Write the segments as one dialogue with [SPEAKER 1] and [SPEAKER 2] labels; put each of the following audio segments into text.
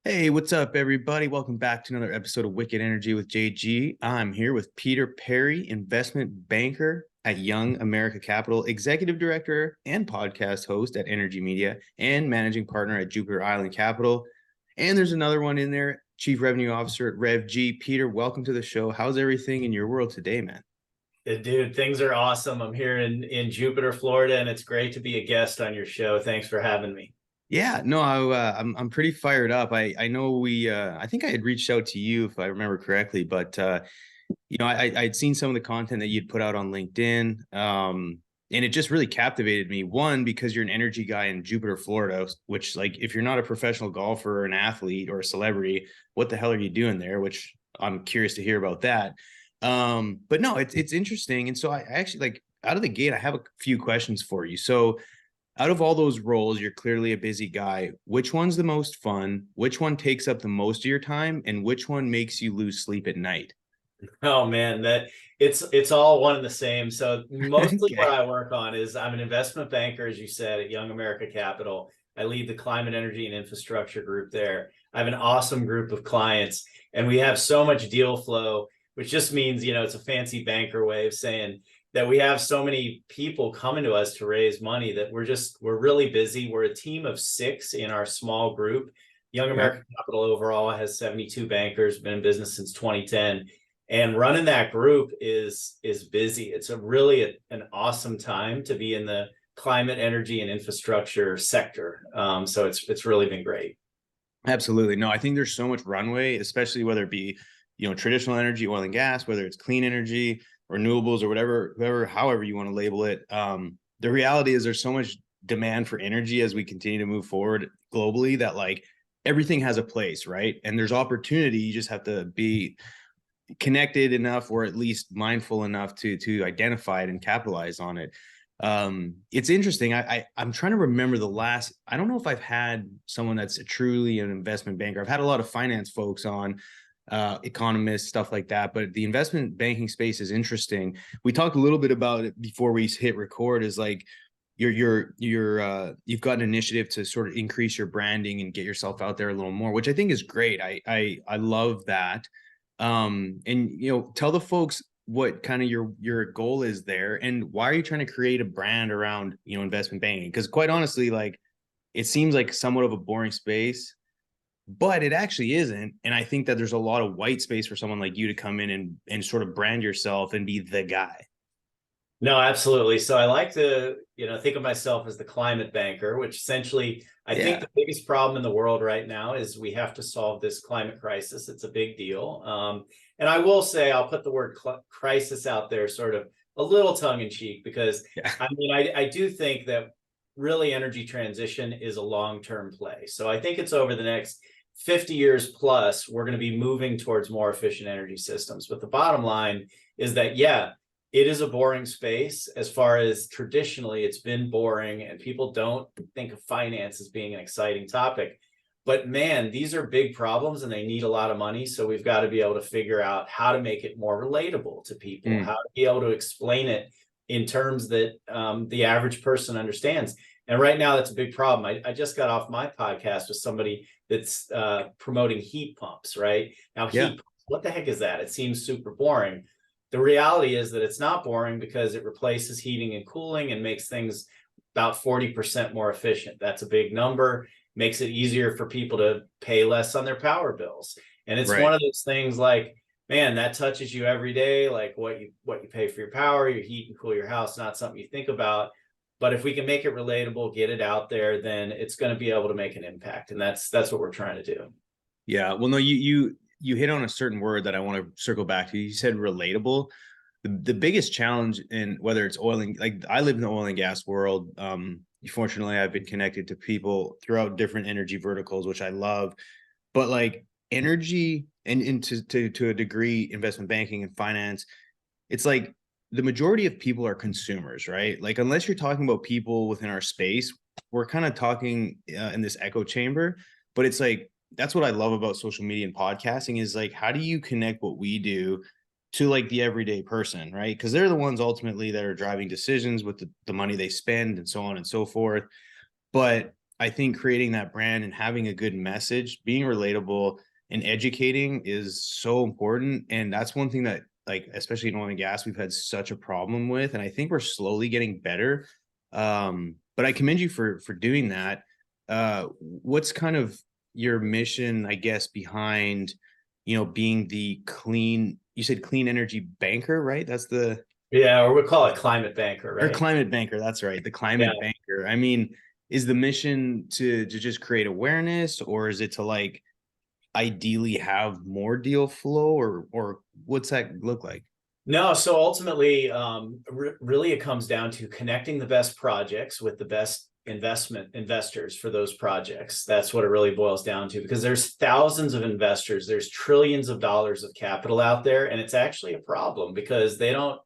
[SPEAKER 1] Hey, what's up, everybody? Welcome back to another episode of Wicked Energy with JG. I'm here with Peter Perri, investment banker at Young America Capital, executive director and podcast host at Energy Media, and managing partner at Jupiter Island Capital. And there's another one in there, chief revenue officer at Rev G. Peter, welcome to the show. How's everything in your world today, man?
[SPEAKER 2] Dude, things are awesome. I'm here in Jupiter, Florida, and it's great to be a guest on your show. Thanks for having me.
[SPEAKER 1] Yeah, no, I'm pretty fired up. I know I think I had reached out to you if I remember correctly, but I'd seen some of the content that you'd put out on LinkedIn, and it just really captivated me. One, because you're an energy guy in Jupiter, Florida, which, like, if you're not a professional golfer or an athlete or a celebrity, what the hell are you doing there? Which I'm curious to hear about that. But no, it's interesting, and so I actually, like, out of the gate, I have a few questions for you. So out of all those roles, you're clearly a busy guy. Which one's the most fun? Which one takes up the most of your time? And which one makes you lose sleep at night?
[SPEAKER 2] Oh man, that it's all one and the same. So mostly what
[SPEAKER 1] Okay.
[SPEAKER 2] I work on is I'm an investment banker, as you said, at Young America Capital. I lead the climate, energy, and infrastructure group there. I have an awesome group of clients, and we have so much deal flow, which just means, it's a fancy banker way of saying that we have so many people coming to us to raise money that we're really busy. We're a team of 6 in our small group. Young
[SPEAKER 1] Yeah,
[SPEAKER 2] America Capital overall has 72 bankers, been in business since 2010, and running that group is busy. It's an awesome time to be in the climate, energy, and infrastructure sector. So it's really been great.
[SPEAKER 1] absolutely. No, I think there's so much runway, especially whether it be, traditional energy, oil and gas, whether it's clean energy, renewables, or however you want to label it. The reality is there's so much demand for energy as we continue to move forward globally that, like, everything has a place, right? And there's opportunity. You just have to be connected enough, or at least mindful enough to identify it and capitalize on it. It's interesting. I'm trying to remember the last. I don't know if I've had someone that's truly an investment banker. I've had a lot of finance folks on, economists, stuff like that, but the investment banking space is interesting. We talked a little bit about it before we hit record. Is like you've got an initiative to sort of increase your branding and get yourself out there a little more, which I think is great. I love that. And tell the folks what kind of your goal is there, and why are you trying to create a brand around investment banking? Because quite honestly, like, it seems like somewhat of a boring space, but it actually isn't. And I think that there's a lot of white space for someone like you to come in and sort of brand yourself and be the guy.
[SPEAKER 2] No, absolutely. So I like to, think of myself as the climate banker, which essentially I think
[SPEAKER 1] Yeah.
[SPEAKER 2] the biggest problem in the world right now is we have to solve this climate crisis. It's a big deal. And I will say, I'll put the word crisis out there sort of a little tongue in cheek, because
[SPEAKER 1] Yeah.
[SPEAKER 2] I mean, I do think that really energy transition is a long-term play. So I think it's over the next 50 years plus, we're going to be moving towards more efficient energy systems. But the bottom line is that, yeah, it is a boring space. As far as traditionally, it's been boring, and people don't think of finance as being an exciting topic. But man, these are big problems and they need a lot of money. So we've got to be able to figure out how to make it more relatable to people, how to be able to explain it in terms that the average person understands. And right now, that's a big problem. I just got off my podcast with somebody that's promoting heat pumps, right? Now,
[SPEAKER 1] Yeah.
[SPEAKER 2] heat pumps, what the heck is that? It seems super boring. The reality is that it's not boring, because it replaces heating and cooling and makes things about 40% more efficient. That's a big number, makes it easier for people to pay less on their power bills. And it's one
[SPEAKER 1] Right.
[SPEAKER 2] of those things like, man, that touches you every day, like what you pay for your power, your heat and cool your house, not something you think about. But if we can make it relatable, get it out there, then it's going to be able to make an impact. And that's what we're trying to do.
[SPEAKER 1] Yeah. Well, no, you hit on a certain word that I want to circle back to. You said relatable. The biggest challenge in whether it's oil and, like, I live in the oil and gas world. Fortunately, I've been connected to people throughout different energy verticals, which I love. But, like, energy and to a degree, investment banking and finance, it's like the majority of people are consumers, right? Like, unless you're talking about people within our space, we're kind of talking in this echo chamber. But it's like, that's what I love about social media and podcasting, is like, how do you connect what we do to, like, the everyday person, right? Because they're the ones ultimately that are driving decisions with the money they spend and so on and so forth. But I think creating that brand and having a good message, being relatable and educating is so important. And that's one thing that, like, especially in oil and gas, we've had such a problem with. And I think we're slowly getting better. But I commend you for doing that. What's kind of your mission, I guess, behind, being the clean, you said clean energy banker, right? That's the,
[SPEAKER 2] Yeah, or we call it climate banker,
[SPEAKER 1] or
[SPEAKER 2] right?
[SPEAKER 1] climate banker, that's right, the
[SPEAKER 2] Yeah.
[SPEAKER 1] climate banker. I mean, is the mission to just create awareness, or is it to, like, ideally have more deal flow, or what's that look like?
[SPEAKER 2] No, so ultimately, really it comes down to connecting the best projects with the best investors for those projects. That's what it really boils down to, because there's thousands of investors, there's trillions of dollars of capital out there, and it's actually a problem because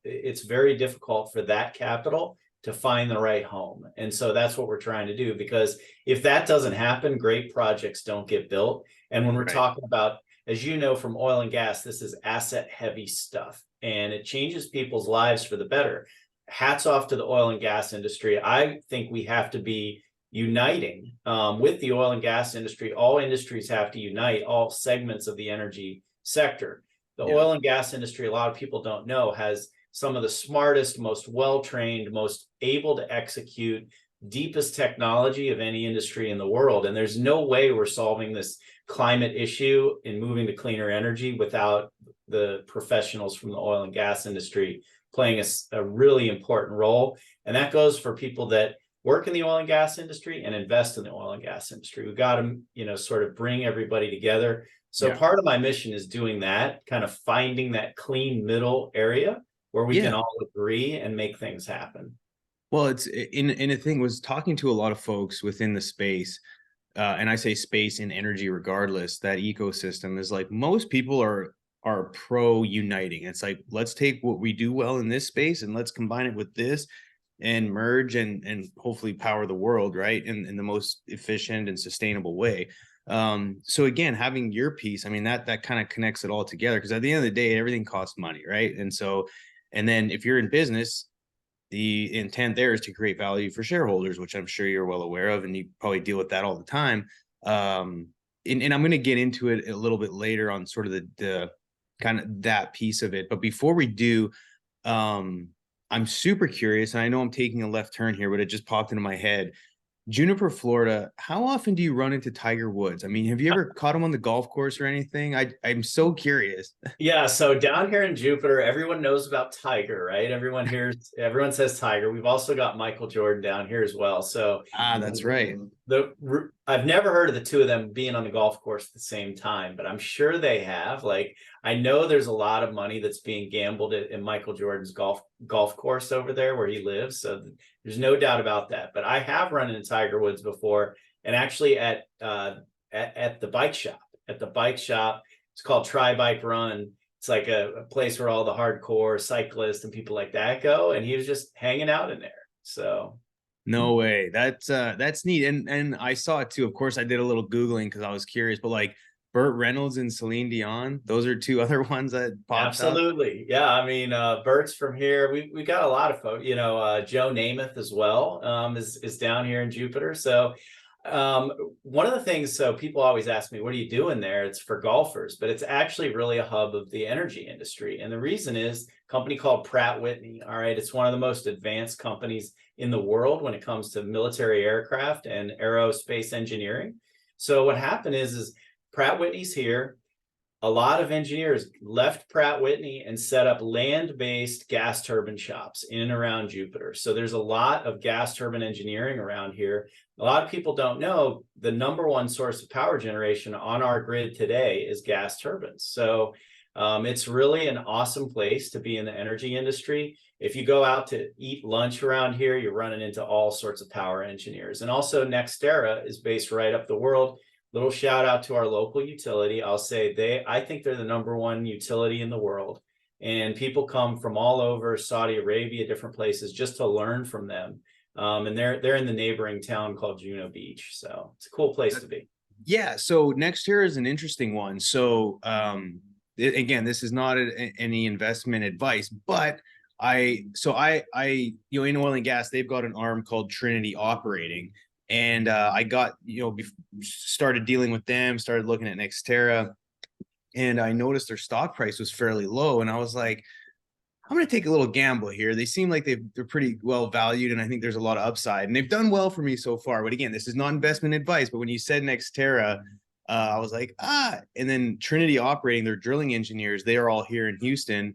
[SPEAKER 2] it's very difficult for that capital to find the right home. And so that's what we're trying to do, because if that doesn't happen, great projects don't get built. And when we're
[SPEAKER 1] Right.
[SPEAKER 2] talking about, as you know, from oil and gas, this is asset heavy stuff, and it changes people's lives for the better. Hats off to the oil and gas industry. I think we have to be uniting with the oil and gas industry. All industries have to unite, all segments of the energy sector. The
[SPEAKER 1] Yeah.
[SPEAKER 2] oil and gas industry, a lot of people don't know, has some of the smartest, most well-trained, most able to execute, deepest technology of any industry in the world. And there's no way we're solving this climate issue and moving to cleaner energy without the professionals from the oil and gas industry playing a really important role. And that goes for people that work in the oil and gas industry and invest in the oil and gas industry. We've got to, sort of bring everybody together. So
[SPEAKER 1] Yeah.
[SPEAKER 2] part of my mission is doing that, kind of finding that clean middle area where we can
[SPEAKER 1] Yeah.
[SPEAKER 2] all agree and make things happen.
[SPEAKER 1] Well, it's in a thing was talking to a lot of folks within the space, and I say space and energy regardless, that ecosystem is like most people are pro uniting. It's like, let's take what we do well in this space and let's combine it with this and merge and hopefully power the world, right? In the most efficient and sustainable way. So again, having your piece, I mean, that kind of connects it all together, because at the end of the day, everything costs money, right? And so, and then if you're in business, the intent there is to create value for shareholders, which I'm sure you're well aware of, and you probably deal with that all the time. And I'm going to get into it a little bit later on sort of the kind of that piece of it. But before we do, I'm super curious, and I know I'm taking a left turn here, but it just popped into my head. Juniper, Florida, how often do you run into Tiger Woods? I mean, have you ever caught him on the golf course or anything? I'm so curious.
[SPEAKER 2] Yeah, so down here in Jupiter, everyone knows about Tiger, right? Everyone says Tiger. We've also got Michael Jordan down here as well. So
[SPEAKER 1] Ah, that's right.
[SPEAKER 2] I've never heard of the two of them being on the golf course at the same time, but I'm sure they have. Like, I know there's a lot of money that's being gambled in Michael Jordan's golf course over there where he lives. So there's no doubt about that. But I have run into Tiger Woods before, and actually at the bike shop. At the bike shop, it's called Try Bike Run. It's like a place where all the hardcore cyclists and people like that go, and he was just hanging out in there. So
[SPEAKER 1] No way. That's neat. And I saw it too. Of course, I did a little Googling because I was curious, but like Burt Reynolds and Celine Dion, those are two other ones that popped up.
[SPEAKER 2] absolutely, yeah. I mean, Bert's from here. We got a lot of folks. Joe Namath as well is down here in Jupiter. So one of the things, so people always ask me, what are you doing there? It's for golfers, but it's actually really a hub of the energy industry. And the reason is a company called Pratt Whitney. All right. It's one of the most advanced companies in the world when it comes to military aircraft and aerospace engineering. So what happened is Pratt Whitney's here. A lot of engineers left Pratt Whitney and set up land-based gas turbine shops in and around Jupiter. So there's a lot of gas turbine engineering around here. A lot of people don't know the number one source of power generation on our grid today is gas turbines. So it's really an awesome place to be in the energy industry. If you go out to eat lunch around here, you're running into all sorts of power engineers. And also NextEra is based right up the world. Little shout out to our local utility. I'll say I think they're the number one utility in the world. And people come from all over Saudi Arabia, different places, just to learn from them. And they're in the neighboring town called Juno Beach. So it's a cool place to be.
[SPEAKER 1] Yeah. So next year is an interesting one. So again, this is not any investment advice, but in oil and gas, they've got an arm called Trinity Operating. And I got, started dealing with them, started looking at NextEra, and I noticed their stock price was fairly low. And I was like, I'm going to take a little gamble here. They seem like they're pretty well valued, and I think there's a lot of upside. And they've done well for me so far. But again, this is not investment advice. But when you said NextEra, I was like, And then Trinity Operating, their drilling engineers, they are all here in Houston.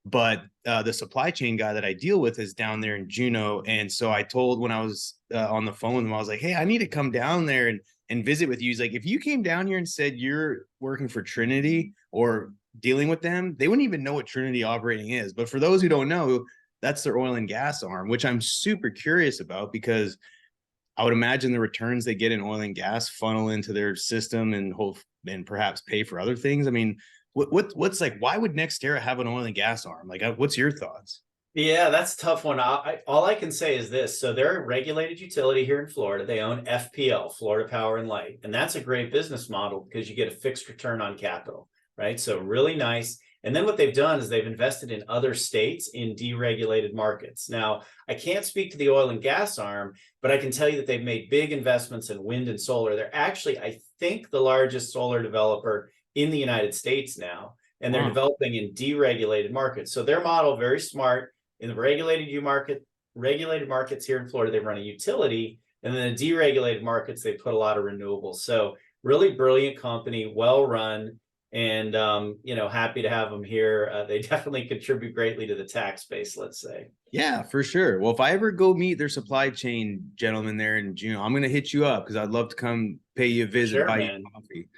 [SPEAKER 1] But the supply chain guy that I deal with is down there in Juneau. And so I told, when I was on the phone with him, I was like, hey, I need to come down there and visit with you. He's like, if you came down here and said you're working for Trinity or dealing with them, they wouldn't even know what Trinity Operating is. But for those who don't know, that's their oil and gas arm, which I'm super curious about, because I would imagine the returns they get in oil and gas funnel into their system and perhaps pay for other things. I mean, what's like, why would NextEra have an oil and gas arm? Like, what's your thoughts?
[SPEAKER 2] Yeah, that's a tough one. All I can say is this. So they're a regulated utility here in Florida. They own FPL, Florida Power and Light. And that's a great business model because you get a fixed return on capital, right? So really nice. And then what they've done is they've invested in other states in deregulated markets. Now, I can't speak to the oil and gas arm, but I can tell you that they've made big investments in wind and solar. They're actually, I think, the largest solar developer in the United States now, and they're developing in deregulated markets. So their model, very smart. In the regulated markets here in Florida, they run a utility, and then the deregulated markets, they put a lot of renewables. So really brilliant company, well run, and happy to have them here. They definitely contribute greatly to the tax base, let's say.
[SPEAKER 1] Yeah, for sure. Well, if I ever go meet their supply chain gentleman there in June, I'm gonna hit you up because I'd love to come pay you a visit,
[SPEAKER 2] Sure,
[SPEAKER 1] buy
[SPEAKER 2] man.
[SPEAKER 1] you coffee.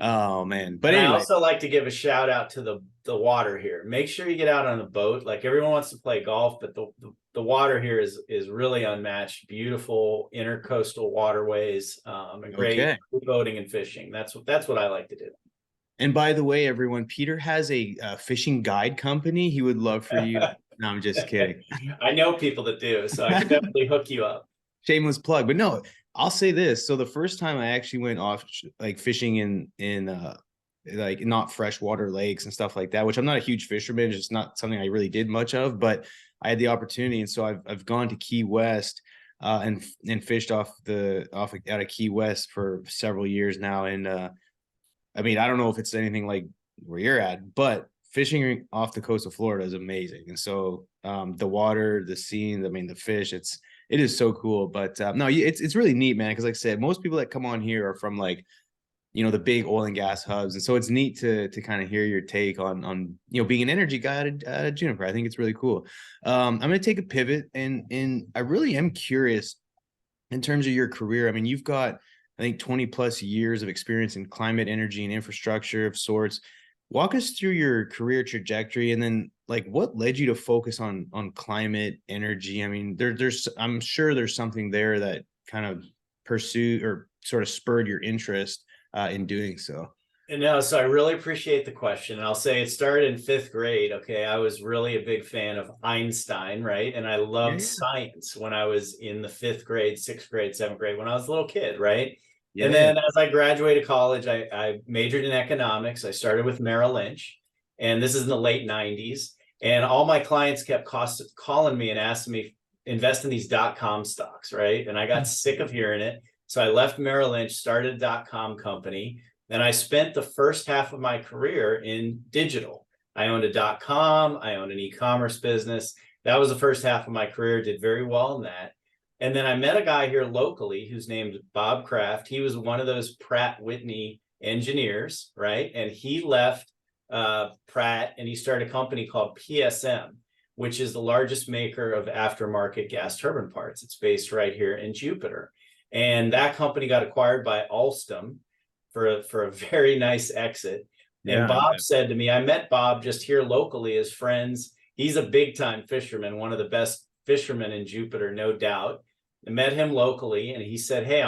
[SPEAKER 1] Oh man. But
[SPEAKER 2] And I
[SPEAKER 1] anyway,
[SPEAKER 2] also like to give a shout out to the water here. Make sure you get out on a boat. Like, everyone wants to play golf, but the water here is really unmatched. Beautiful intercoastal waterways, and great
[SPEAKER 1] okay.
[SPEAKER 2] boating and fishing. That's what I like to do.
[SPEAKER 1] And by the way, everyone, Peter has a fishing guide company. He would love for you. No, I'm just kidding.
[SPEAKER 2] I know people that do, so I can definitely hook you up.
[SPEAKER 1] Shameless plug. But no, I'll say this. So the first time I actually went off like fishing in like not freshwater lakes and stuff like that, which I'm not a huge fisherman, it's just not something I really did much of, but I had the opportunity. And so I've gone to Key West and fished off out of Key West for several years now. And I mean, I don't know if it's anything like where you're at, but fishing off the coast of Florida is amazing. And so the water, the scene, I mean, the fish, it is so cool. But no, it's really neat, man. Because like I said, most people that come on here are from like, the big oil and gas hubs. And so it's neat to kind of hear your take on being an energy guy at Juniper. I think it's really cool. I'm going to take a pivot and I really am curious in terms of your career. I mean, you've got, I think, 20 plus years of experience in climate, energy, and infrastructure of sorts. Walk us through your career trajectory, and then like what led you to focus on climate, energy. I mean, I'm sure there's something there that kind of pursued or sort of spurred your interest in doing so.
[SPEAKER 2] No, so I really appreciate the question. And I'll say it started in fifth grade. Okay. I was really a big fan of Einstein, right? And I loved
[SPEAKER 1] Yeah,
[SPEAKER 2] science when I was in the fifth grade, sixth grade, seventh grade, when I was a little kid, right? And
[SPEAKER 1] yeah,
[SPEAKER 2] then as I graduated college, I majored in economics. I started with Merrill Lynch, and this is in the late 90s. And all my clients kept calling me and asking me, invest in these .com stocks, right? And I got sick of hearing it. So I left Merrill Lynch, started a .com company. And I spent the first half of my career in digital. I owned a .com, I owned an e-commerce business. That was the first half of my career, did very well in that. And then I met a guy here locally who's named Bob Kraft. He was one of those Pratt Whitney engineers, right? And he left Pratt and he started a company called PSM, which is the largest maker of aftermarket gas turbine parts. It's based right here in Jupiter. And that company got acquired by Alstom for a very nice exit. And Bob said to me, I met Bob just here locally as friends. He's a big time fisherman, one of the best fishermen in Jupiter, no doubt. I met him locally and he said, hey,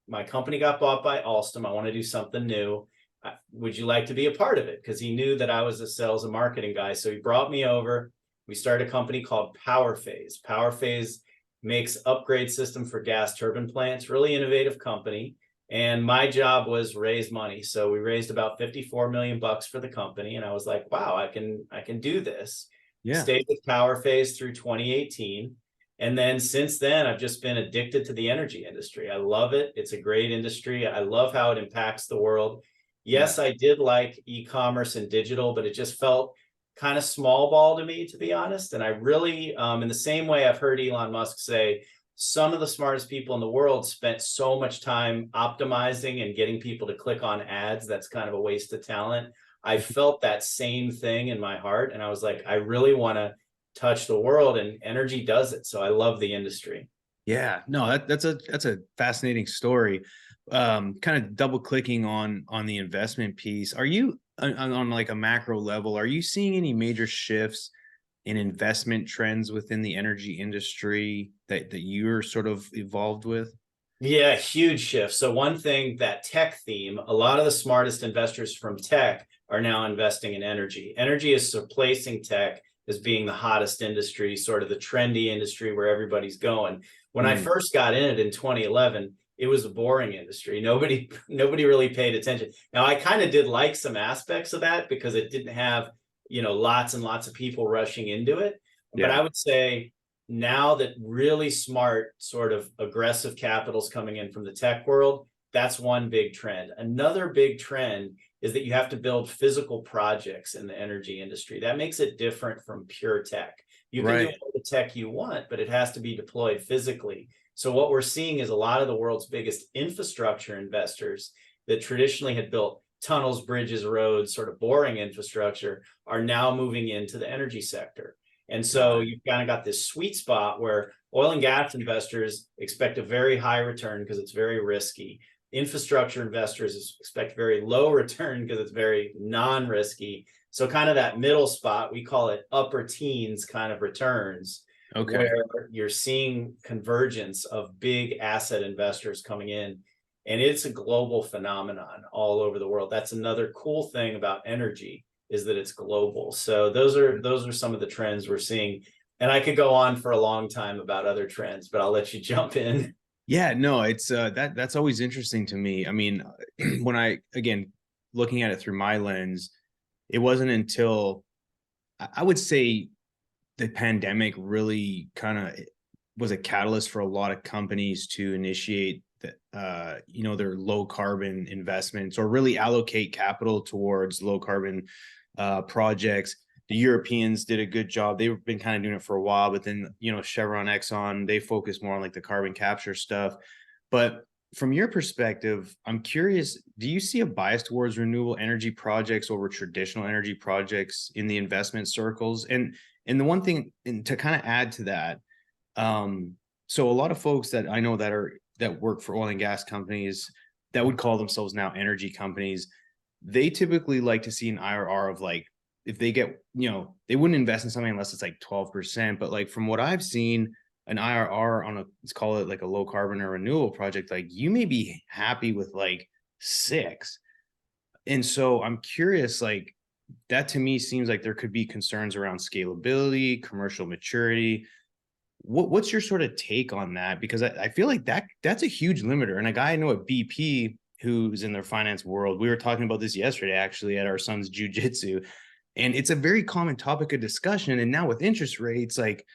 [SPEAKER 2] my company got bought by Alstom. I want to do something new. Would you like to be a part of it? Because he knew that I was a sales and marketing guy. So he brought me over. We started a company called PowerPhase. PowerPhase makes upgrade system for gas turbine plants, really innovative company. And my job was raise money. So we raised about 54 million bucks for the company. And I was like, wow, I can do this.
[SPEAKER 1] yeah.
[SPEAKER 2] Stayed with PowerPhase through 2018. And then since then, I've just been addicted to the energy industry. I love it. It's a great industry. I love how it impacts the world.
[SPEAKER 1] Yeah.
[SPEAKER 2] Yes, I did like e-commerce and digital, but it just felt kind of small ball to me, to be honest. And I really, in the same way I've heard Elon Musk say, some of the smartest people in the world spent so much time optimizing and getting people to click on ads. That's kind of a waste of talent. I felt that same thing in my heart. And I was like, I really want to touch the world, and energy does it. So I love the industry.
[SPEAKER 1] Yeah, no, that's a fascinating story. Kind of double clicking on the investment piece. Are you on like a macro level, are you seeing any major shifts in investment trends within the energy industry that you're sort of evolved with?
[SPEAKER 2] Yeah, huge shift. So one thing, that tech theme, a lot of the smartest investors from tech are now investing in energy. Energy is replacing tech as being the hottest industry, sort of the trendy industry where everybody's going. When I
[SPEAKER 1] Mm,
[SPEAKER 2] first got in it in 2011, it was a boring industry. Nobody really paid attention. Now I kind of did like some aspects of that because it didn't have, lots and lots of people rushing into it. But
[SPEAKER 1] yeah,
[SPEAKER 2] I would say now that really smart, sort of aggressive capital's coming in from the tech world, that's one big trend. Another big trend is that you have to build physical projects in the energy industry. That makes it different from pure tech. You can do
[SPEAKER 1] right.
[SPEAKER 2] all the tech you want, but it has to be deployed physically. So what we're seeing is a lot of the world's biggest infrastructure investors that traditionally had built tunnels, bridges, roads, sort of boring infrastructure, are now moving into the energy sector. And
[SPEAKER 1] Got
[SPEAKER 2] so
[SPEAKER 1] it.
[SPEAKER 2] you've kind of got this sweet spot where oil and gas investors expect a very high return because it's very risky. Infrastructure investors expect very low return because it's very non-risky. So kind of that middle spot, we call it upper teens kind of returns,
[SPEAKER 1] Okay.
[SPEAKER 2] where you're seeing convergence of big asset investors coming in. And it's a global phenomenon all over the world. That's another cool thing about energy, is that it's global. So those are some of the trends we're seeing. And I could go on for a long time about other trends, but I'll let you jump in.
[SPEAKER 1] Yeah, no, it's that's always interesting to me. I mean, when I again looking at it through my lens, it wasn't until I would say the pandemic really kind of was a catalyst for a lot of companies to initiate the, their low carbon investments or really allocate capital towards low carbon projects. The Europeans did a good job. They've been kind of doing it for a while, but then, Chevron, Exxon, they focus more on like the carbon capture stuff. But from your perspective, I'm curious, do you see a bias towards renewable energy projects over traditional energy projects in the investment circles? And the one thing, and to kind of add to that, so a lot of folks that I know that work for oil and gas companies that would call themselves now energy companies, they typically like to see an IRR of like, if they get, they wouldn't invest in something unless it's like 12%. But like from what I've seen, an IRR on let's call it like a low carbon or renewable project, like you may be happy with like 6. And so I'm curious, like that to me seems like there could be concerns around scalability, commercial maturity. What's your sort of take on that? Because I feel like that's a huge limiter. And a guy I know at BP who's in their finance world, we were talking about this yesterday actually at our son's jujitsu, and it's a very common topic of discussion. And now with interest rates, like,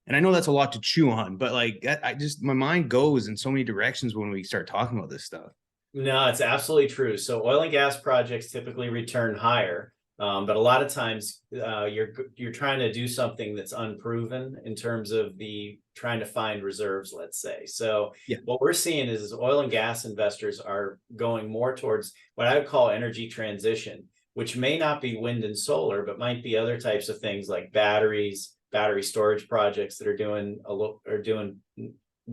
[SPEAKER 1] and I know that's a lot to chew on, but like I just my mind goes in so many directions when we start talking about this stuff.
[SPEAKER 2] No, it's absolutely true. So oil and gas projects typically return higher, but a lot of times you're trying to do something that's unproven in terms of the trying to find reserves, let's say. So
[SPEAKER 1] Yeah.
[SPEAKER 2] what we're seeing is oil and gas investors are going more towards what I would call energy transition, which may not be wind and solar, but might be other types of things like batteries, battery storage projects that are doing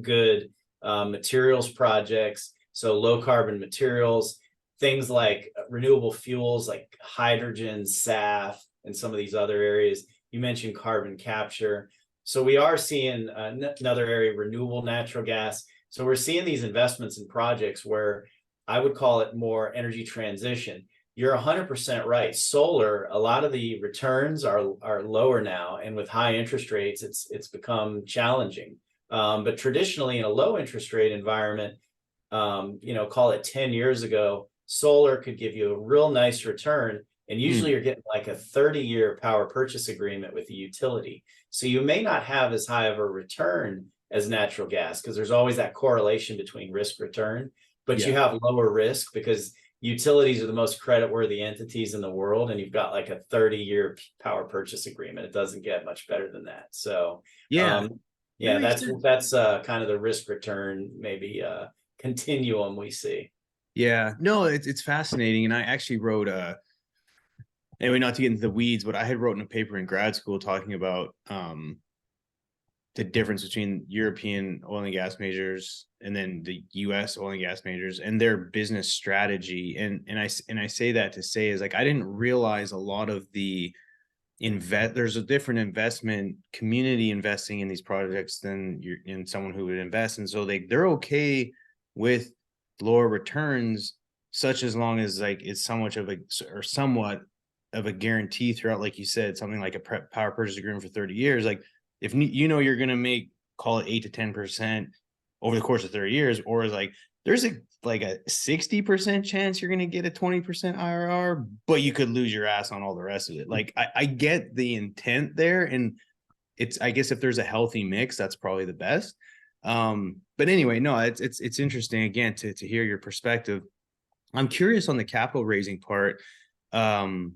[SPEAKER 2] good, materials projects, so low carbon materials, things like renewable fuels like hydrogen, SAF, and some of these other areas. You mentioned carbon capture. So we are seeing another area, renewable natural gas. So we're seeing these investments in projects where I would call it more energy transition. You're 100% right. Solar, a lot of the returns are lower now, and with high interest rates, it's become challenging. But traditionally, in a low interest rate environment, call it 10 years ago, solar could give you a real nice return. And
[SPEAKER 1] Hmm.
[SPEAKER 2] usually you're getting like a 30-year power purchase agreement with the utility. So you may not have as high of a return as natural gas because there's always that correlation between risk return, but you
[SPEAKER 1] Yeah.
[SPEAKER 2] have lower risk because utilities are the most creditworthy entities in the world, and you've got like a 30-year power purchase agreement. It doesn't get much better than that. So
[SPEAKER 1] Yeah. That
[SPEAKER 2] yeah,
[SPEAKER 1] makes
[SPEAKER 2] that's
[SPEAKER 1] sense.
[SPEAKER 2] kind of the risk return maybe continuum we see.
[SPEAKER 1] Yeah. No, it's fascinating. And I actually wrote anyway, not to get into the weeds, but I had wrote in a paper in grad school talking about the difference between European oil and gas majors and then the US oil and gas majors and their business strategy. And I say that to say is like I didn't realize a lot of the there's a different investment community investing in these projects than you're in someone who would invest. And so they're okay with lower returns, such as long as like it's so much of a or somewhat of a guarantee throughout, like you said, something like a power purchase agreement for 30 years. Like if you know you're gonna make call it 8 to 10% over the course of 30 years, or is like there's like a 60% chance you're going to get a 20% IRR, but you could lose your ass on all the rest of it. Like I get the intent there. And it's, I guess if there's a healthy mix, that's probably the best. But anyway, no, it's interesting again to hear your perspective. I'm curious on the capital raising part. Um,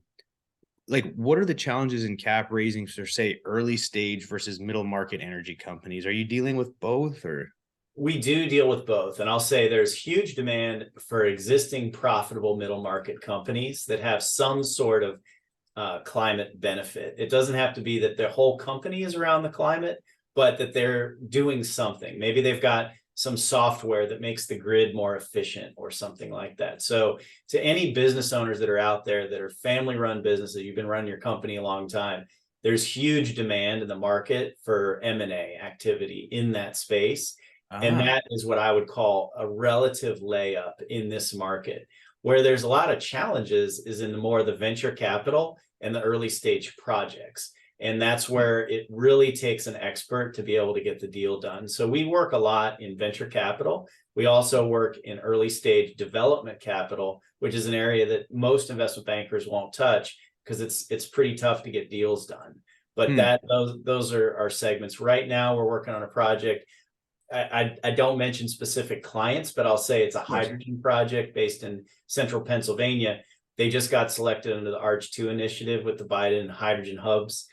[SPEAKER 1] like what are the challenges in cap raising for say early stage versus middle market energy companies? Are you dealing with both or?
[SPEAKER 2] We do deal with both. And I'll say there's huge demand for existing profitable middle market companies that have some sort of climate benefit. It doesn't have to be that their whole company is around the climate, but that they're doing something. Maybe they've got some software that makes the grid more efficient or something like that. So to any business owners that are out there that are family run businesses, you've been running your company a long time, there's huge demand in the market for M&A activity in that space. And
[SPEAKER 1] Ah,
[SPEAKER 2] that is what I would call a relative layup in this market. Where there's a lot of challenges is in the more the venture capital and the early stage projects. And that's where it really takes an expert to be able to get the deal done. So we work a lot in venture capital. We also work in early stage development capital, which is an area that most investment bankers won't touch because it's pretty tough to get deals done. But
[SPEAKER 1] hmm,
[SPEAKER 2] those are our segments. Right now, we're working on a project. I don't mention specific clients, but I'll say it's a
[SPEAKER 1] of course.
[SPEAKER 2] hydrogen project based in central Pennsylvania. They just got selected under the Arch2 initiative with the Biden Hydrogen Hubs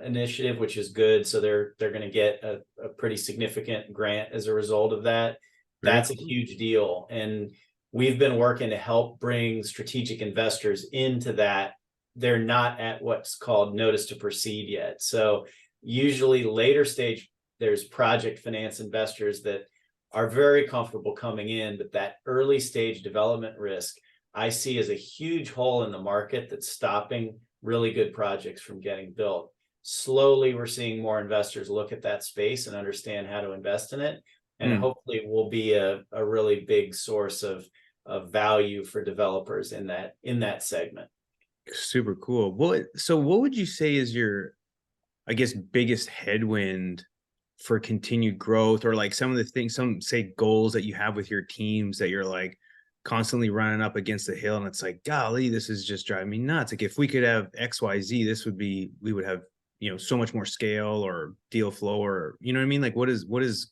[SPEAKER 2] initiative, which is good. So they're going to get a pretty significant grant as a result of that.
[SPEAKER 1] Very
[SPEAKER 2] That's a
[SPEAKER 1] cool.
[SPEAKER 2] huge deal. And we've been working to help bring strategic investors into that. They're not at what's called notice to proceed yet. So usually later stage there's project finance investors that are very comfortable coming in, but that early stage development risk I see as a huge hole in the market that's stopping really good projects from getting built. Slowly, we're seeing more investors look at that space and understand how to invest in it. And
[SPEAKER 1] Hmm.
[SPEAKER 2] hopefully will be a really big source of value for developers in that segment.
[SPEAKER 1] Super cool. So what would you say is your, I guess, biggest headwind for continued growth, or like some of the things, some say goals that you have with your teams that you're like constantly running up against the hill and it's like, golly, this is just driving me nuts. Like if we could have XYZ, we would have, so much more scale or deal flow, or you know what I mean? Like what is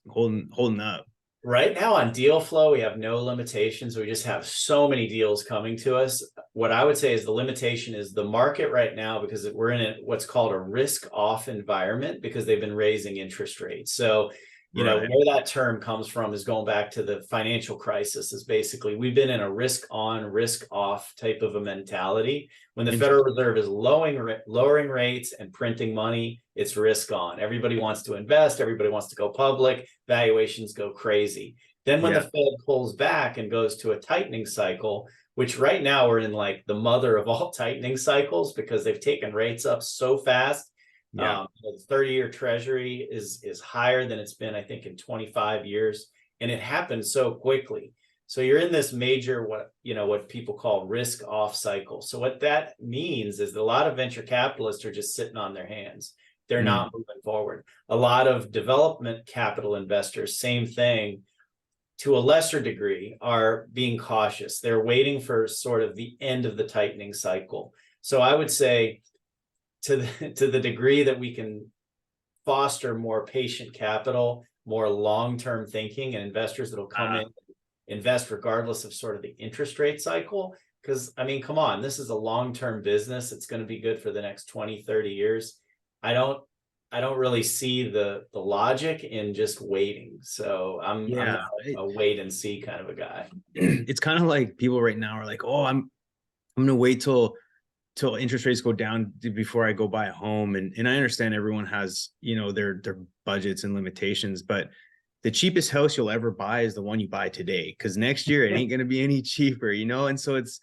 [SPEAKER 1] holding up?
[SPEAKER 2] Right now on deal flow, we have no limitations. We just have so many deals coming to us. What I would say is the limitation is the market right now, because we're in what's called a risk off environment because they've been raising interest rates. So,
[SPEAKER 1] Right.
[SPEAKER 2] where that term comes from is going back to the financial crisis, is basically we've been in a risk on, risk off type of a mentality. When the Federal
[SPEAKER 1] Interesting.
[SPEAKER 2] Reserve is lowering rates and printing money, it's risk on. Everybody wants to invest, everybody wants to go public, valuations go crazy. Then when the
[SPEAKER 1] Yeah.
[SPEAKER 2] Fed pulls back and goes to a tightening cycle, which right now we're in like the mother of all tightening cycles because they've taken rates up so fast.
[SPEAKER 1] Yeah.
[SPEAKER 2] The 30-year treasury is higher than it's been, I think, in 25 years. And it happened so quickly. So you're in this major, what people call risk off cycle. So what that means is that a lot of venture capitalists are just sitting on their hands. They're
[SPEAKER 1] Mm.
[SPEAKER 2] not moving forward. A lot of development capital investors, same thing, to a lesser degree, are being cautious. They're waiting for sort of the end of the tightening cycle. So I would say to the degree that we can foster more patient capital, more long-term thinking, and investors that'll come in, invest regardless of sort of the interest rate cycle. Because I mean, come on, this is a long-term business. It's going to be good for the next 20, 30 years. I don't really see the logic in just waiting. So I'm not a wait and see kind of a guy.
[SPEAKER 1] It's kind of like people right now are like, oh, I'm gonna wait till interest rates go down before I go buy a home. And I understand everyone has, you know, their budgets and limitations, but the cheapest house you'll ever buy is the one you buy today, because next year it ain't going to be any cheaper, you know? And so it's,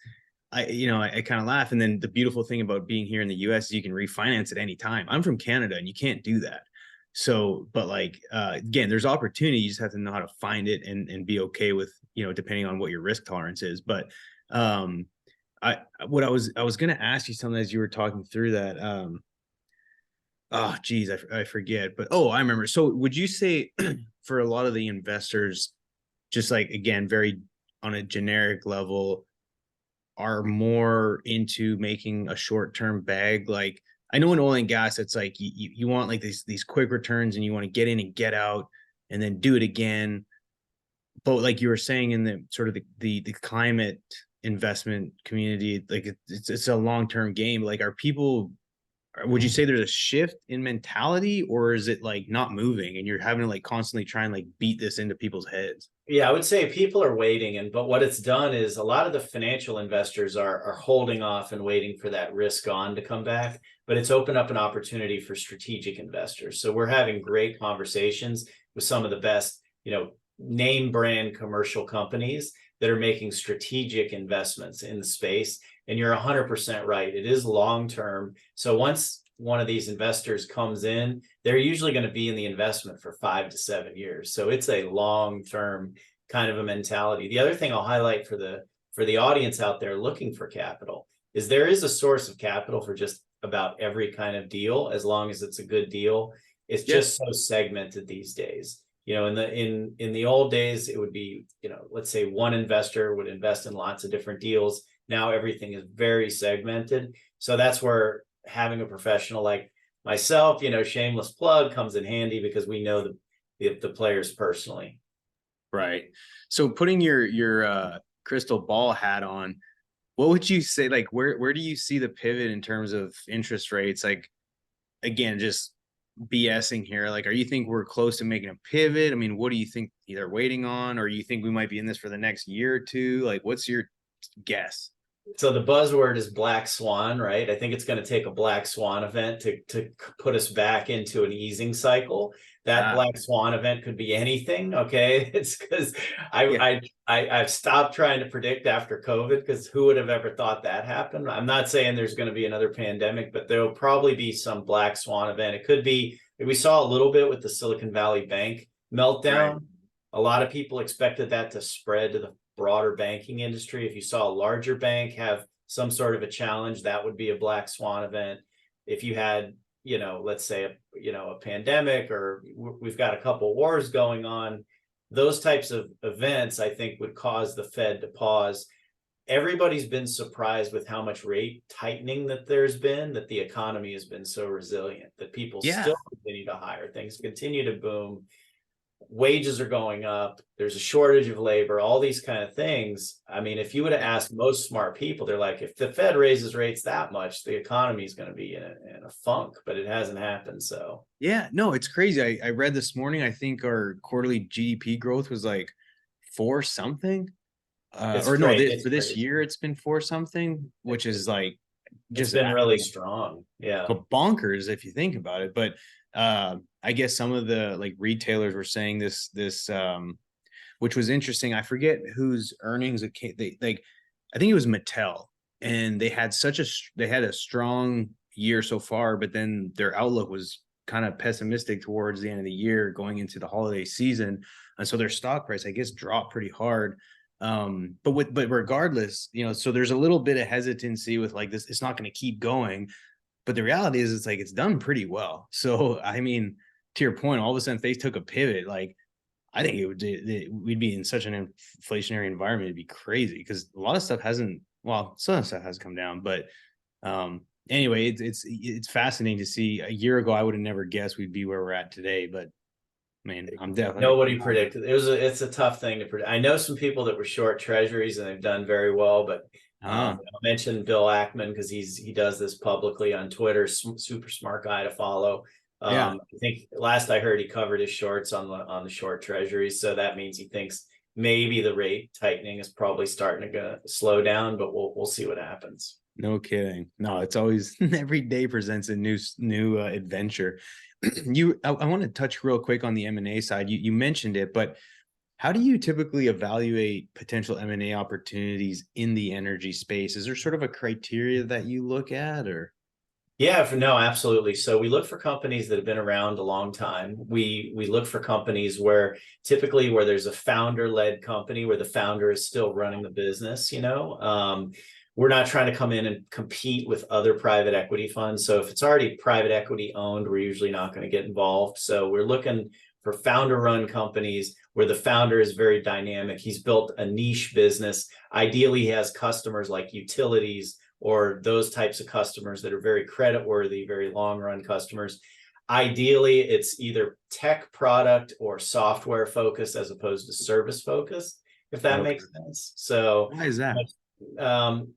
[SPEAKER 1] I kind of laugh. And then the beautiful thing about being here in the US is you can refinance at any time. I'm from Canada and you can't do that. So, but like, again, there's opportunity. You just have to know how to find it and be okay with, you know, depending on what your risk tolerance is. But, I was going to ask you something as you were talking through that. Oh, geez, I forget, but I remember. So would you say for a lot of the investors, just like, again, very on a generic level, are more into making a short-term bag? Like, I know in oil and gas, it's like you want like these quick returns and you want to get in and get out and then do it again. But like you were saying in the sort of the climate investment community, like it's a long-term game. Like, are people, would you say there's a shift in mentality, or is it like not moving and you're having to like constantly try and like beat this into people's heads?
[SPEAKER 2] Yeah, I would say people are waiting, but what it's done is a lot of the financial investors are holding off and waiting for that risk on to come back, but it's opened up an opportunity for strategic investors. So we're having great conversations with some of the best, you know, name brand commercial companies that are making strategic investments in the space. And you're 100% right. It is long term. So once one of these investors comes in, they're usually going to be in the investment for 5 to 7 years. So it's a long-term kind of a mentality. The other thing I'll highlight for the audience out there looking for capital is there is a source of capital for just about every kind of deal, as long as it's a good deal. It's just so segmented these days. You know, in the old days, it would be, you know, let's say one investor would invest in lots of different deals. Now everything is very segmented. So that's where having a professional like myself, you know, shameless plug, comes in handy, because we know the players personally.
[SPEAKER 1] Right. So putting your crystal ball hat on, what would you say, like, where do you see the pivot in terms of interest rates? Like, again, just BSing here. Like, are you think we're close to making a pivot? I mean, what do you think they're waiting on? Or you think we might be in this for the next year or two? Like, what's your guess?
[SPEAKER 2] So the buzzword is black swan, right? I think it's going to take a black swan event to put us back into an easing cycle. That black swan event could be anything. Okay. It's because I've stopped trying to predict after COVID, because who would have ever thought that happened? I'm not saying there's going to be another pandemic, but there'll probably be some black swan event. It could be, we saw a little bit with the Silicon Valley Bank meltdown. Right. A lot of people expected that to spread to the broader banking industry. If you saw a larger bank have some sort of a challenge, that would be a black swan event. If you had, you know, let's say a pandemic, or we've got a couple wars going on, those types of events, I think, would cause the Fed to pause. Everybody's been surprised with how much rate tightening that there's been, that the economy has been so resilient, that people still continue to hire, things continue to boom. Wages are going up, there's a shortage of labor, all these kind of things. I mean, if you would have asked most smart people, they're like, if the Fed raises rates that much, the economy is going to be in a funk, but it hasn't happened. So
[SPEAKER 1] yeah, no, it's crazy. I read this morning, I think our quarterly GDP growth was like 4 something. For this year, it's been 4 something, which is like just
[SPEAKER 2] it's been really strong. Yeah.
[SPEAKER 1] Bonkers if you think about it. But I guess some of the like retailers were saying this which was interesting. I forget whose earnings it came, I think it was Mattel, and they had a strong year so far, but then their outlook was kind of pessimistic towards the end of the year going into the holiday season. And so their stock price, I guess, dropped pretty hard. But regardless, you know, so there's a little bit of hesitancy with like this, it's not going to keep going. But the reality is, it's like it's done pretty well. So I mean, to your point, all of a sudden if they took a pivot, like I think we'd be in such an inflationary environment. It'd be crazy because a lot of stuff hasn't. Well, some stuff has come down, but anyway, it's fascinating to see. A year ago, I would have never guessed we'd be where we're at today. But I mean, I'm definitely
[SPEAKER 2] Nobody predicted. It's a tough thing to predict. I know some people that were short treasuries and they've done very well, but
[SPEAKER 1] uh,
[SPEAKER 2] I mentioned Bill Ackman because he does this publicly on Twitter. Super smart guy to follow.
[SPEAKER 1] yeah.
[SPEAKER 2] I think last I heard he covered his shorts on the short treasuries, so that means he thinks maybe the rate tightening is probably starting to go slow down, but we'll see what happens.
[SPEAKER 1] No kidding. No, it's always every day presents a new adventure. I want to touch real quick on the M&A side. You mentioned it, but how do you typically evaluate potential M&A opportunities in the energy space? Is there sort of a criteria that you look at, or?
[SPEAKER 2] Yeah, no, absolutely. So we look for companies that have been around a long time. We look for companies where typically where there's a founder-led company where the founder is still running the business, you know. We're not trying to come in and compete with other private equity funds. So if it's already private equity owned, we're usually not going to get involved. So we're looking for founder-run companies where the founder is very dynamic. He's built a niche business. Ideally, he has customers like utilities or those types of customers that are very creditworthy, very long-run customers. Ideally, it's either tech product or software focused as opposed to service focused, if that
[SPEAKER 1] Okay.
[SPEAKER 2] makes sense. So
[SPEAKER 1] Why is that?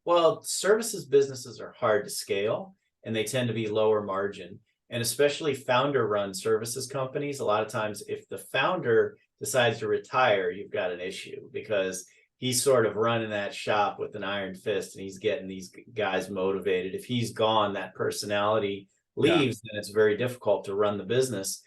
[SPEAKER 2] well, services businesses are hard to scale and they tend to be lower margin. And especially founder run services companies, a lot of times, if the founder decides to retire, you've got an issue because he's sort of running that shop with an iron fist and he's getting these guys motivated. If he's gone, that personality
[SPEAKER 1] Yeah.
[SPEAKER 2] leaves, then it's very difficult to run the business.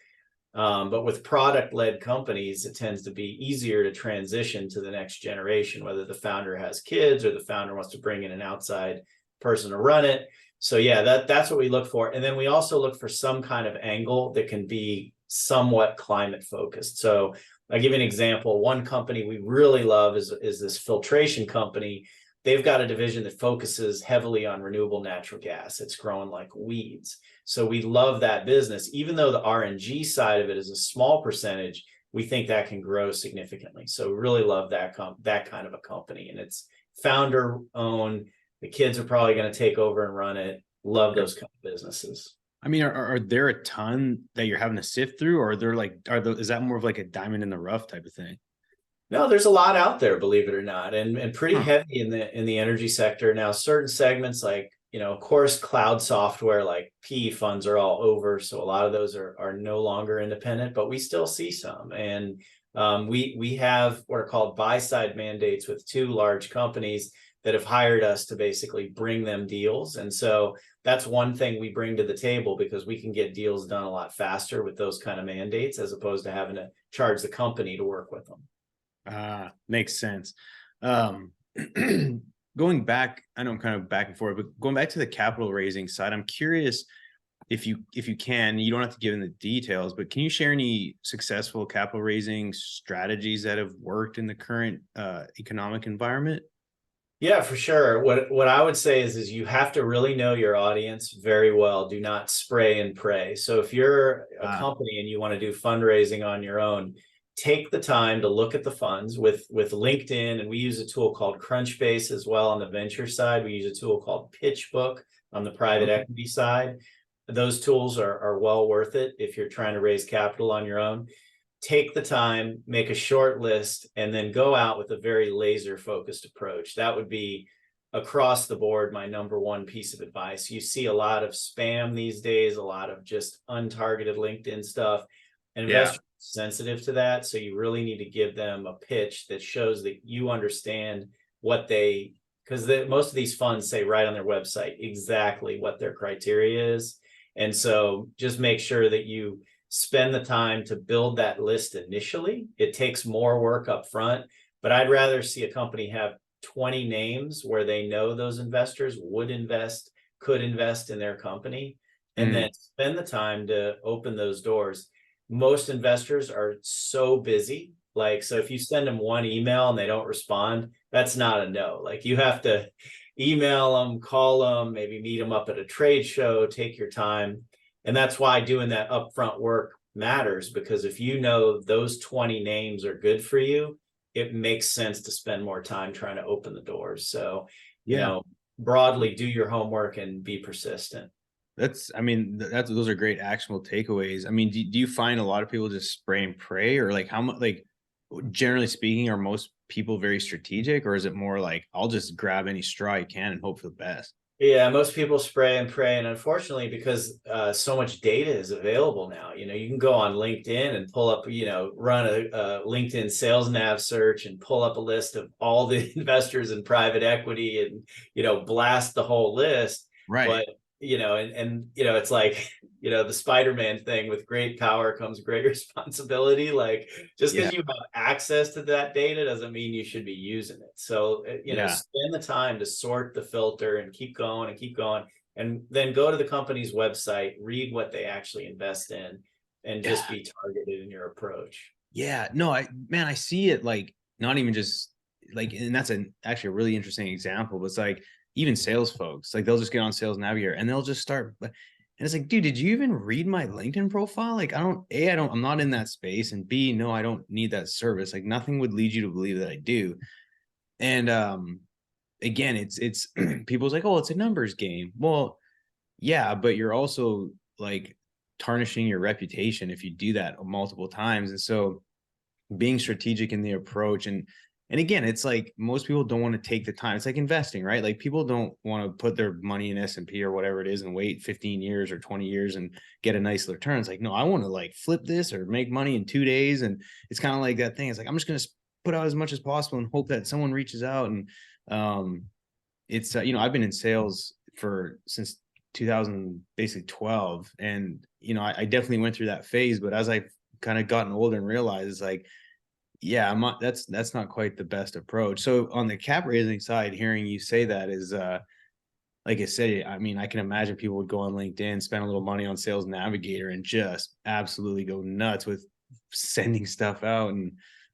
[SPEAKER 2] But with product-led companies, it tends to be easier to transition to the next generation, whether the founder has kids or the founder wants to bring in an outside person to run it. So yeah, that's what we look for. And then we also look for some kind of angle that can be somewhat climate focused. So I'll give you an example. One company we really love is this filtration company. They've got a division that focuses heavily on renewable natural gas. It's growing like weeds. So we love that business. Even though the RNG side of it is a small percentage, we think that can grow significantly. So we really love that kind of a company. And it's founder owned. The kids are probably going to take over and run it. Love those kind of businesses.
[SPEAKER 1] I mean, are there a ton that you're having to sift through, or is that more of like a diamond in the rough type of thing?
[SPEAKER 2] No, there's a lot out there, believe it or not, and pretty
[SPEAKER 1] Huh.
[SPEAKER 2] heavy in the energy sector. Now, certain segments like, you know, of course, cloud software like PE funds are all over. So a lot of those are no longer independent, but we still see some. And we have what are called buy-side mandates with two large companies that have hired us to basically bring them deals. And so that's one thing we bring to the table because we can get deals done a lot faster with those kind of mandates as opposed to having to charge the company to work with them.
[SPEAKER 1] Makes sense. Um, going back, I know I'm kind of back and forth, but going back to the capital raising side, I'm curious if you can, you don't have to give in the details, but can you share any successful capital raising strategies that have worked in the current economic environment?
[SPEAKER 2] Yeah, for sure. What I would say is you have to really know your audience very well. Do not spray and pray. So if you're a company and you want to do fundraising on your own, take the time to look at the funds with LinkedIn, and we use a tool called Crunchbase as well on the venture side. We use a tool called PitchBook on the private
[SPEAKER 1] Okay.
[SPEAKER 2] equity side. Those tools are well worth it if you're trying to raise capital on your own. Take the time, make a short list, and then go out with a very laser focused approach. That would be across the board my number one piece of advice. You see a lot of spam these days, a lot of just untargeted LinkedIn stuff, and
[SPEAKER 1] Yeah.
[SPEAKER 2] investors are sensitive to that. So you really need to give them a pitch that shows that you understand what they, because most of these funds say right on their website exactly what their criteria is. And so just make sure that you spend the time to build that list initially. It takes more work up front, but I'd rather see a company have 20 names where they know those investors would invest, could invest in their company, and then spend the time to open those doors. Most investors are so busy. Like, so if you send them one email and they don't respond, that's not a no. Like, you have to email them, call them, maybe meet them up at a trade show, take your time. And that's why doing that upfront work matters, because if you know those 20 names are good for you, it makes sense to spend more time trying to open the doors. So,
[SPEAKER 1] Yeah.
[SPEAKER 2] broadly, do your homework and be persistent.
[SPEAKER 1] I mean, those are great actionable takeaways. I mean, do you find a lot of people just spray and pray, or like how much, like generally speaking, are most people very strategic, or is it more like I'll just grab any straw I can and hope for the best?
[SPEAKER 2] Yeah, most people spray and pray, and unfortunately, because so much data is available now, you can go on LinkedIn and pull up, run a LinkedIn sales nav search and pull up a list of all the investors in private equity, and blast the whole list.
[SPEAKER 1] Right.
[SPEAKER 2] But it's like the Spider-Man thing: with great power comes great responsibility. Like, just
[SPEAKER 1] Yeah.
[SPEAKER 2] because you have access to that data doesn't mean you should be using it. So
[SPEAKER 1] Yeah.
[SPEAKER 2] spend the time to sort the filter and keep going and keep going, and then go to the company's website, read what they actually invest in, and
[SPEAKER 1] Yeah.
[SPEAKER 2] just be targeted in your approach.
[SPEAKER 1] Yeah. No, I see it like not even just like, and that's actually a really interesting example, but it's like even sales folks, like they'll just get on Sales Navigator and they'll just start. And it's like, dude, did you even read my LinkedIn profile? Like, I'm not in that space. And B, no, I don't need that service. Like, nothing would lead you to believe that I do. And again, it's people's like, oh, it's a numbers game. Well, yeah, but you're also like tarnishing your reputation if you do that multiple times. And so being strategic in the approach, and again, it's like most people don't want to take the time. It's like investing, right? Like people don't want to put their money in S&P or whatever it is and wait 15 years or 20 years and get a nice return. It's like, no, I want to like flip this or make money in 2 days. And it's kind of like that thing. It's like, I'm just going to put out as much as possible and hope that someone reaches out. And it's I've been in sales for since 2000 basically 12, and I definitely went through that phase, but as I kind of gotten older and realized, it's like, yeah, I'm not, that's not quite the best approach. So on the cap raising side, hearing you say that is like I said, I mean, I can imagine people would go on LinkedIn, spend a little money on Sales Navigator, and just absolutely go nuts with sending stuff out. And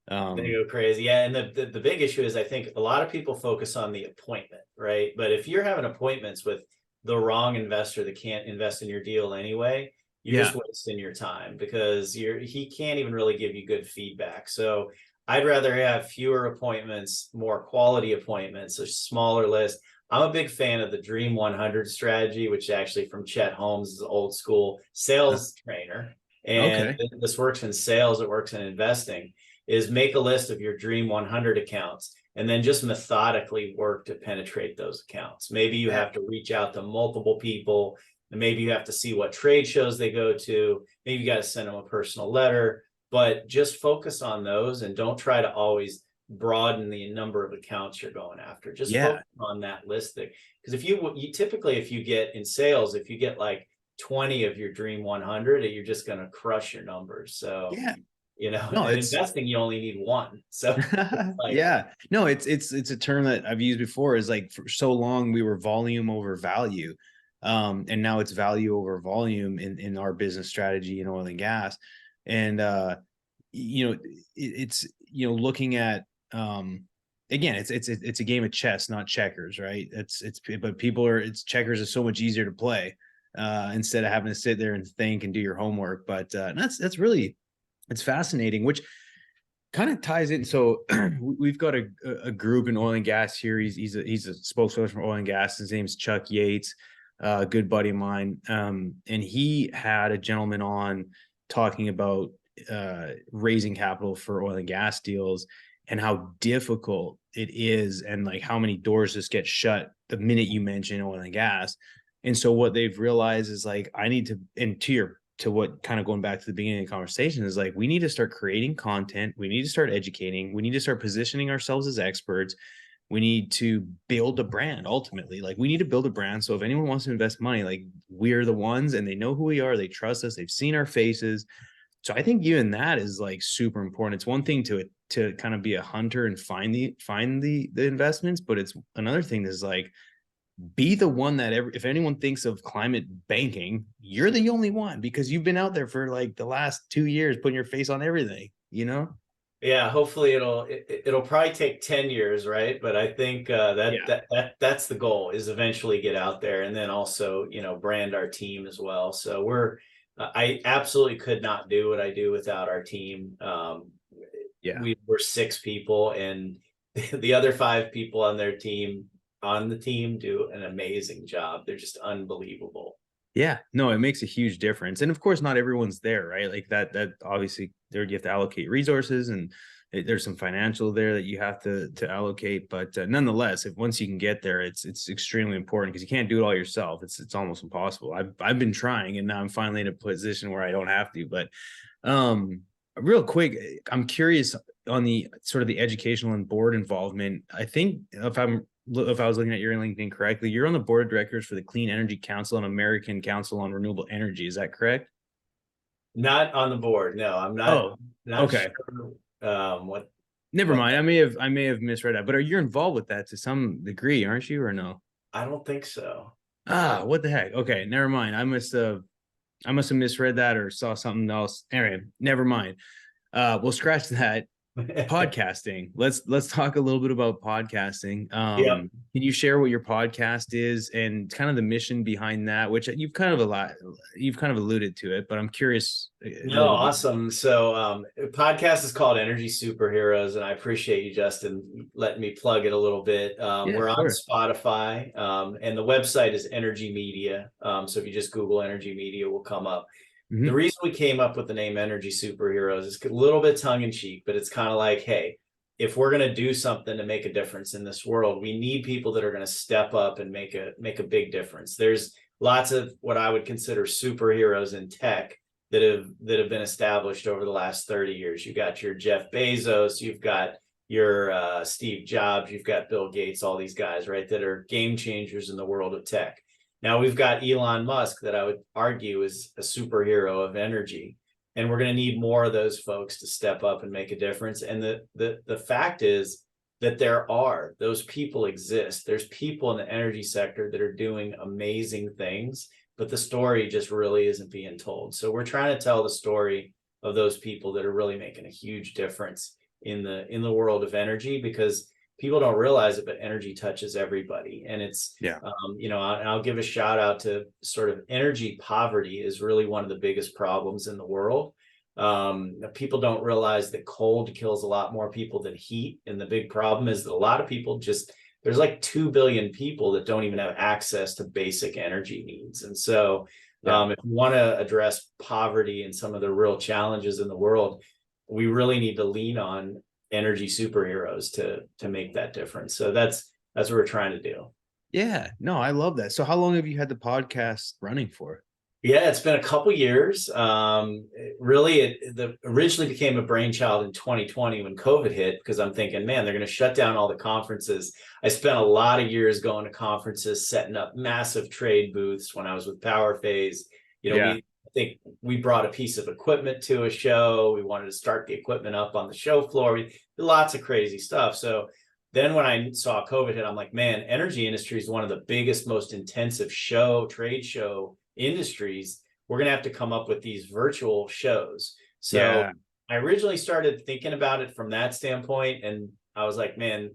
[SPEAKER 2] They go crazy. Yeah. And the big issue is, I think a lot of people focus on the appointment, right? But if you're having appointments with the wrong investor that can't invest in your deal anyway, you're
[SPEAKER 1] yeah,
[SPEAKER 2] just wasting your time, because he can't even really give you good feedback. So I'd rather have fewer appointments, more quality appointments, a smaller list. I'm a big fan of the Dream 100 strategy, which is actually from Chet Holmes' old school sales trainer. And
[SPEAKER 1] okay,
[SPEAKER 2] this works in sales, it works in investing. Is make a list of your Dream 100 accounts and then just methodically work to penetrate those accounts. Maybe you
[SPEAKER 1] yeah,
[SPEAKER 2] have to reach out to multiple people, and maybe you have to see what trade shows they go to. Maybe you got to send them a personal letter, but just focus on those and don't try to always broaden the number of accounts you're going after. Just
[SPEAKER 1] yeah,
[SPEAKER 2] focus on that list. Because if you typically, if you get in sales, if you get like 20 of your Dream 100, you're just going to crush your numbers. So
[SPEAKER 1] yeah. No,
[SPEAKER 2] and
[SPEAKER 1] it's
[SPEAKER 2] investing, you only need one. So it's like,
[SPEAKER 1] yeah. No, it's a term that I've used before. Is like for so long we were volume over value. And now it's value over volume in our business strategy in oil and gas. And it's looking at again, it's a game of chess, not checkers, right? It's but people are it's checkers is so much easier to play instead of having to sit there and think and do your homework. But that's really it's fascinating, which kind of ties in. So we've got a group in oil and gas here. He's a spokesperson for oil and gas. His name's Chuck Yates, a good buddy of mine. And he had a gentleman on talking about raising capital for oil and gas deals and how difficult it is, and like how many doors just get shut the minute you mention oil and gas. And so what they've realized is like, I need to, and to what kind of going back to the beginning of the conversation is like, we need to start creating content. We need to start educating. We need to start positioning ourselves as experts. We need to build a brand ultimately. Like we need to build a brand. So if anyone wants to invest money, like we're the ones and they know who we are, they trust us, they've seen our faces. So I think even that is like super important. It's one thing to kind of be a hunter and find the investments, but it's another thing is like, be the one that if anyone thinks of climate banking, you're the only one because you've been out there for like the last 2 years putting your face on everything,
[SPEAKER 2] yeah, hopefully it'll probably take 10 years, right? But I think
[SPEAKER 1] Yeah.
[SPEAKER 2] that's the goal, is eventually get out there, and then also brand our team as well. So I absolutely could not do what I do without our team.
[SPEAKER 1] Yeah.
[SPEAKER 2] We were 6 people, and the other 5 people on their team on the team do an amazing job. They're just unbelievable.
[SPEAKER 1] Yeah, no, it makes a huge difference. And of course, not everyone's there, right? Like that obviously there you have to allocate resources, and there's some financial there that you have to allocate. But nonetheless, if once you can get there, it's extremely important, because you can't do it all yourself. It's almost impossible. I've been trying, and now I'm finally in a position where I don't have to. But um, real quick, I'm curious on the sort of the educational and board involvement. I think if I was looking at your LinkedIn correctly, you're on the board of directors for the Clean Energy Council and American Council on Renewable Energy. Is that correct?
[SPEAKER 2] Not on the board. No, I'm not.
[SPEAKER 1] Oh,
[SPEAKER 2] Not
[SPEAKER 1] okay.
[SPEAKER 2] sure what
[SPEAKER 1] Never
[SPEAKER 2] what
[SPEAKER 1] mind. I may have misread that, but are you involved with that to some degree, aren't you, or no?
[SPEAKER 2] I don't think so.
[SPEAKER 1] Ah, what the heck? Okay, never mind. I must have misread that or saw something else. Anyway, never mind. We'll scratch that. Podcasting. Let's talk a little bit about podcasting.
[SPEAKER 2] Yep.
[SPEAKER 1] Can you share what your podcast is and kind of the mission behind that, which you've kind of alluded to it, but I'm curious a
[SPEAKER 2] No,
[SPEAKER 1] little bit.
[SPEAKER 2] awesome. So podcast is called Energy Superheroes, and I appreciate you, Justin, letting me plug it a little bit.
[SPEAKER 1] Yeah,
[SPEAKER 2] We're
[SPEAKER 1] of
[SPEAKER 2] on
[SPEAKER 1] course.
[SPEAKER 2] Spotify, and the website is Energy Media. So if you just Google Energy Media, will come up. The
[SPEAKER 1] Mhm.
[SPEAKER 2] reason we came up with the name Energy Superheroes is a little bit tongue in cheek, but it's kind of like, hey, if we're going to do something to make a difference in this world, we need people that are going to step up and make a big difference. There's lots of what I would consider superheroes in tech that have been established over the last 30 years. You got your Jeff Bezos, you've got your Steve Jobs, you've got Bill Gates, all these guys, right, that are game changers in the world of tech. Now we've got Elon Musk, that I would argue is a superhero of energy. And we're going to need more of those folks to step up and make a difference. And the fact is that those people exist. There's people in the energy sector that are doing amazing things, but the story just really isn't being told. So we're trying to tell the story of those people that are really making a huge difference in the world of energy, because people don't realize it, but energy touches everybody. And it's,
[SPEAKER 1] Yeah.
[SPEAKER 2] I'll give a shout out to sort of energy poverty is really one of the biggest problems in the world. People don't realize that cold kills a lot more people than heat. And the big problem is that a lot of people there's like 2 billion people that don't even have access to basic energy needs. And so
[SPEAKER 1] Yeah.
[SPEAKER 2] if you want to address poverty and some of the real challenges in the world, we really need to lean on energy superheroes to make that difference. So that's what we're trying to do.
[SPEAKER 1] Yeah. No, I love that. So how long have you had the podcast running for?
[SPEAKER 2] Yeah, it's been a couple years. It originally became a brainchild in 2020 when COVID hit, because I'm thinking, man, they're going to shut down all the conferences. I spent a lot of years going to conferences, setting up massive trade booths when I was with Power Phase.
[SPEAKER 1] Yeah.
[SPEAKER 2] I think we brought a piece of equipment to a show. We wanted to start the equipment up on the show floor. We did lots of crazy stuff. So then when I saw COVID hit, I'm like, man, energy industry is one of the biggest, most intensive trade show industries. We're going to have to come up with these virtual shows. So
[SPEAKER 1] Yeah.
[SPEAKER 2] I originally started thinking about it from that standpoint. And I was like, man,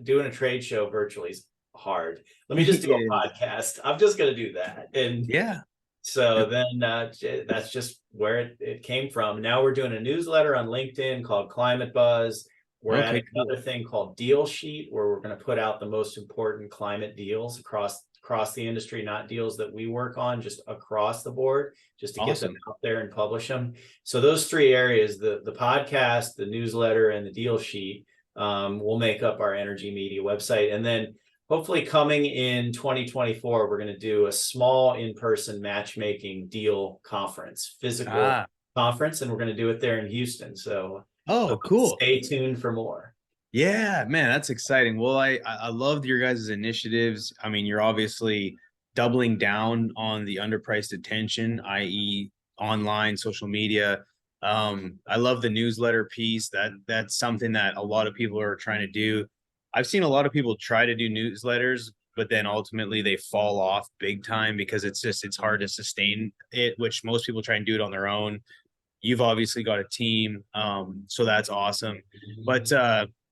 [SPEAKER 2] doing a trade show virtually is hard. Let me just do
[SPEAKER 1] It
[SPEAKER 2] a
[SPEAKER 1] is.
[SPEAKER 2] podcast. I'm just going to do that. And
[SPEAKER 1] Yeah.
[SPEAKER 2] so then that's just where it came from. Now we're doing a newsletter on LinkedIn called Climate Buzz. We're
[SPEAKER 1] Okay,
[SPEAKER 2] adding
[SPEAKER 1] cool.
[SPEAKER 2] another thing called Deal Sheet, where we're going to put out the most important climate deals across the industry, not deals that we work on, just across the board, just to get them
[SPEAKER 1] Awesome.
[SPEAKER 2] out there and publish them. So those 3 areas, the podcast, the newsletter, and the Deal Sheet, will make up our energy media website. And then hopefully coming in 2024, we're going to do a small in-person matchmaking deal conference, physical
[SPEAKER 1] Ah.
[SPEAKER 2] conference, and we're going to do it there in Houston. So
[SPEAKER 1] Oh, cool.
[SPEAKER 2] stay tuned for more.
[SPEAKER 1] Yeah, man, that's exciting. Well, I loved your guys' initiatives. I mean, you're obviously doubling down on the underpriced attention, i.e., online social media. I love the newsletter piece. That's something that a lot of people are trying to do. I've seen a lot of people try to do newsletters, but then ultimately they fall off big time because it's hard to sustain it, which most people try and do it on their own. You've obviously got a team, so that's awesome. But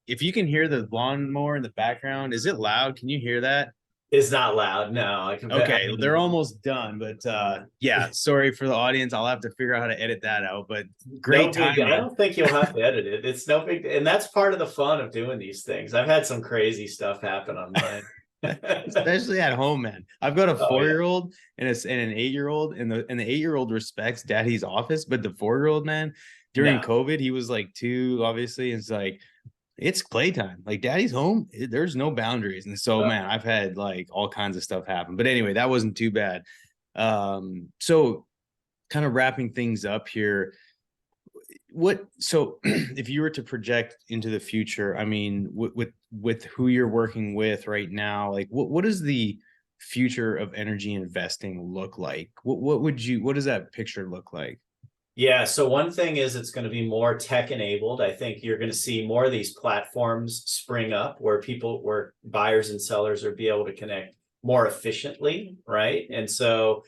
[SPEAKER 1] if you can hear the lawnmower in the background, is it loud? Can you hear that?
[SPEAKER 2] It's not loud. No, I can bet. I
[SPEAKER 1] Okay, they're
[SPEAKER 2] mean,
[SPEAKER 1] almost done, but yeah, sorry for the audience. I'll have to figure out how to edit that out. But great
[SPEAKER 2] no big. I
[SPEAKER 1] timing.
[SPEAKER 2] don't think you'll have to edit it. It's no big, and that's part of the fun of doing these things. I've had some crazy stuff happen on mine.
[SPEAKER 1] Especially at home, man. I've got a
[SPEAKER 2] Oh yeah,
[SPEAKER 1] 4-year-old and an 8-year-old, and the 8-year-old respects daddy's office, but the 4-year-old, man, during
[SPEAKER 2] no.
[SPEAKER 1] COVID, he was like 2, obviously. It's like it's playtime. Like daddy's home. There's no boundaries. And so, man, I've had like all kinds of stuff happen. But anyway, that wasn't too bad. So kind of wrapping things up here, so if you were to project into the future, I mean, with who you're working with right now, like what does the future of energy investing look like? What does that picture look like?
[SPEAKER 2] Yeah, so one thing is it's going to be more tech enabled. I think you're going to see more of these platforms spring up where buyers and sellers are be able to connect more efficiently, right? And so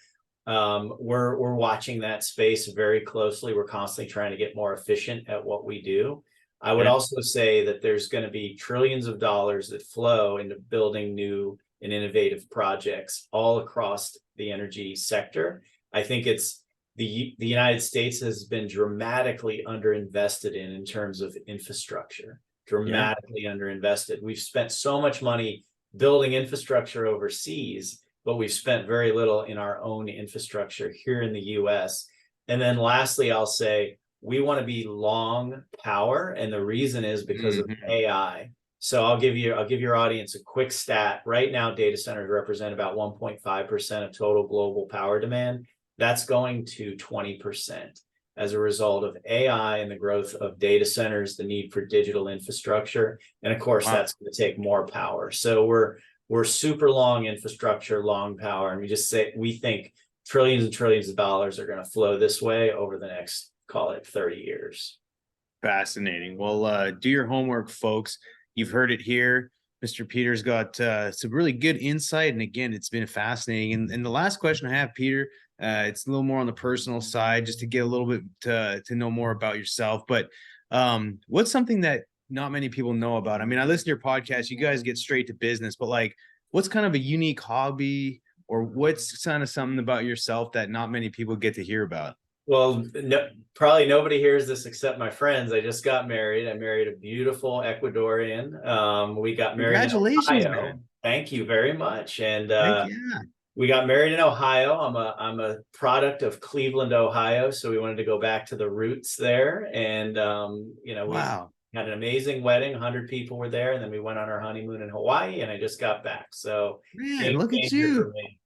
[SPEAKER 2] we're watching that space very closely. We're constantly trying to get more efficient at what we do. I would
[SPEAKER 1] Yeah.
[SPEAKER 2] also say that there's going to be trillions of dollars that flow into building new and innovative projects all across the energy sector. I think it's the United States has been dramatically underinvested in terms of infrastructure,
[SPEAKER 1] Yeah.
[SPEAKER 2] dramatically underinvested. We've spent so much money building infrastructure overseas, but we've spent very little in our own infrastructure here in the US. And then lastly, I'll say we want to be long power. And the reason is because of
[SPEAKER 1] Mhm.
[SPEAKER 2] AI. So I'll give your audience a quick stat. Right now, data centers represent about 1.5% of total global power demand. That's going to 20% as a result of AI and the growth of data centers, the need for digital infrastructure. And of course,
[SPEAKER 1] Wow.
[SPEAKER 2] that's going to take more power. So we're super long infrastructure, long power. And we think trillions and trillions of dollars are going to flow this way over the next, call it 30 years.
[SPEAKER 1] Fascinating. Well, do your homework, folks. You've heard it here. Mr. Peter's got some really good insight. And again, it's been fascinating. And the last question I have, Peter, it's a little more on the personal side, just to get a little bit to know more about yourself. But what's something that not many people know about? I mean, I listen to your podcast. You guys get straight to business, but like, what's kind of a unique hobby, or what's kind of something about yourself that not many people get to hear about?
[SPEAKER 2] Well, no, probably nobody hears this except my friends. I just got married. I married a beautiful Ecuadorian. We got married in
[SPEAKER 1] Congratulations,
[SPEAKER 2] Ohio.
[SPEAKER 1] man.
[SPEAKER 2] Thank you very much. And
[SPEAKER 1] Heck yeah.
[SPEAKER 2] we got married in Ohio. I'm a product of Cleveland, Ohio. So we wanted to go back to the roots there. And we
[SPEAKER 1] Wow.
[SPEAKER 2] had an amazing wedding. 100 people were there, and then we went on our honeymoon in Hawaii. And I just got back. So
[SPEAKER 1] Man,
[SPEAKER 2] game
[SPEAKER 1] look at
[SPEAKER 2] changer for
[SPEAKER 1] you.
[SPEAKER 2] me.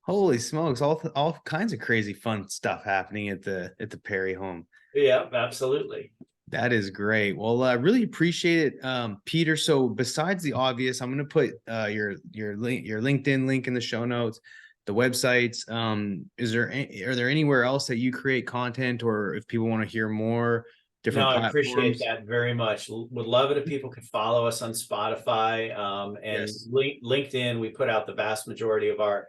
[SPEAKER 1] Holy smokes. All kinds of crazy fun stuff happening at the Perry home.
[SPEAKER 2] Yeah, absolutely.
[SPEAKER 1] That is great. Well, I really appreciate it, Peter. So besides the obvious, I'm going to put your LinkedIn link in the show notes, the websites. Are there anywhere else that you create content, or if people want to hear more,
[SPEAKER 2] No,
[SPEAKER 1] different
[SPEAKER 2] I appreciate
[SPEAKER 1] platforms?
[SPEAKER 2] that very much. Would love it if people could follow us on Spotify, and
[SPEAKER 1] Yes.
[SPEAKER 2] LinkedIn. We put out the vast majority of our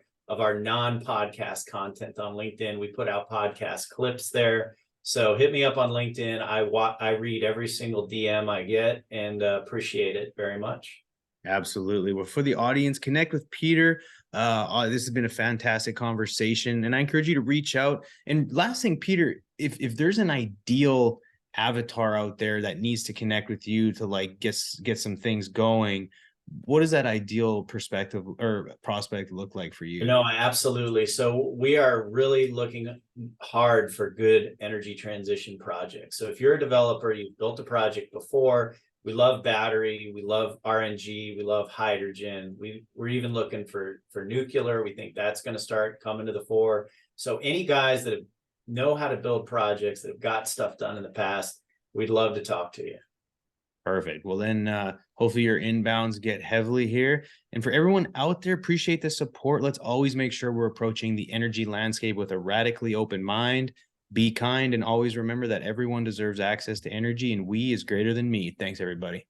[SPEAKER 2] non-podcast content on LinkedIn. We put out podcast clips there. So hit me up on LinkedIn. I read every single DM I get, and appreciate it very much.
[SPEAKER 1] Absolutely. Well, for the audience, connect with Peter. This has been a fantastic conversation, and I encourage you to reach out. And last thing, Peter, if there's an ideal avatar out there that needs to connect with you to like get some things going, what does that ideal perspective or prospect look like for you?
[SPEAKER 2] No, absolutely. So we are really looking hard for good energy transition projects. So if you're a developer, you've built a project before, we love battery, we love RNG, we love hydrogen. We're even looking for nuclear. We think that's going to start coming to the fore. So any guys that know how to build projects, that have got stuff done in the past, we'd love to talk to you.
[SPEAKER 1] Perfect. Well, then hopefully your inbounds get heavily here. And for everyone out there, appreciate the support. Let's always make sure we're approaching the energy landscape with a radically open mind. Be kind, and always remember that everyone deserves access to energy, and we is greater than me. Thanks, everybody.